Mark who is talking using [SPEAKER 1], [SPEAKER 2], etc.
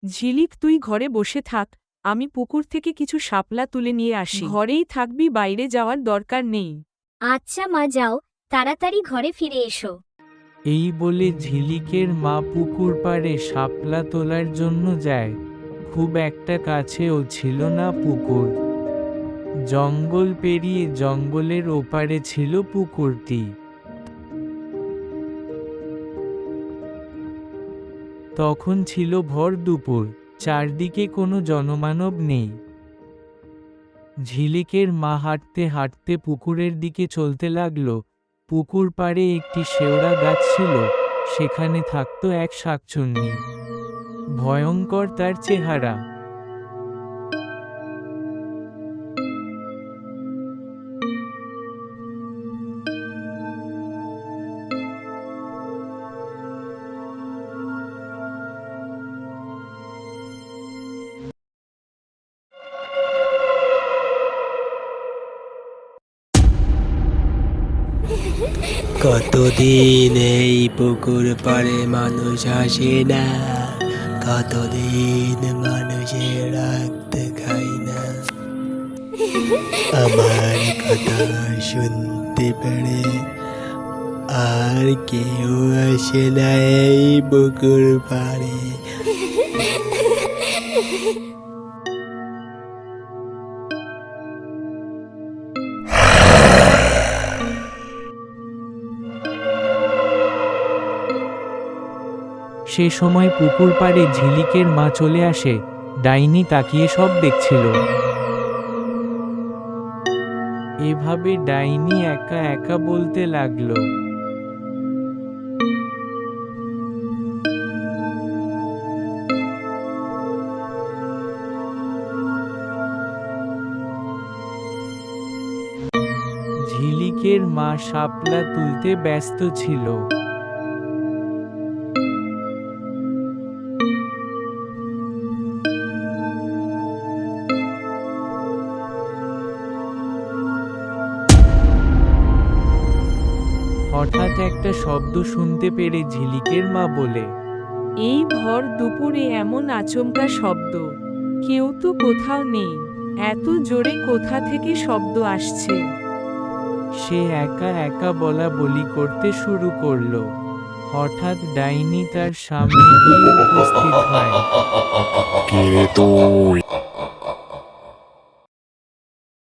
[SPEAKER 1] ঝিলিক, তুই ঘরে বসে থাক, আমি পুকুর থেকে কিছু শাপলা তুলে নিয়ে আসি। ঘরেই থাকবি, বাইরে যাওয়ার দরকার নেই।
[SPEAKER 2] আচ্ছা মা, যাও, তাড়াতাড়ি ঘরে ফিরে এসো।
[SPEAKER 3] এই বলে ঝিলিকের মা পুকুর পাড়ে শাপলা তোলার জন্য যায়। খুব একটা কাছেও ছিল না পুকুর। জঙ্গল পেরিয়ে জঙ্গলের ওপারে ছিল পুকুরটি। তখন ছিল ভর দুপুর, চারদিকে কোনো জনমানব নেই। ঝিলিকের মা হাঁটতে হাঁটতে পুকুরের দিকে চলতে লাগলো। পুকুর পাড়ে একটি শেওড়া গাছ ছিল, সেখানে থাকতো এক শাকচুন্নি। ভয়ঙ্কর তার চেহারা।
[SPEAKER 4] কতদিন এই পুকুর পাড়ে মানুষ আসে না, কতদিন মানুষের রক্ত খায় না। আমার কথা শুনতে পেরে আর কেউ আসে না এই পুকুর পাড়ে।
[SPEAKER 3] সে সময় পুকুর পাড়ে ঝিলিকের মা চলে আসে। ডাইনি তাকিয়ে সব দেখছিল। এভাবে ডাইনি একা একা বলতে লাগলো, ঝিলিকের মা শাপলা তুলতে ব্যস্ত ছিল। হঠাৎ একটা শব্দ শুনতে পেরে ঝিলিকের মা বলে,
[SPEAKER 1] এই ভর দুপুরে এমন আচমকা শব্দ! কেউ তো কোথাও নেই। এত জোরে কোথা থেকে শব্দ আসছে?
[SPEAKER 3] সে একা একা বলা বলি করতে শুরু করলো। হঠাৎ ডাইনি তার সামনে গিয়ে উপস্থিত হয়।
[SPEAKER 5] কে রে তুই?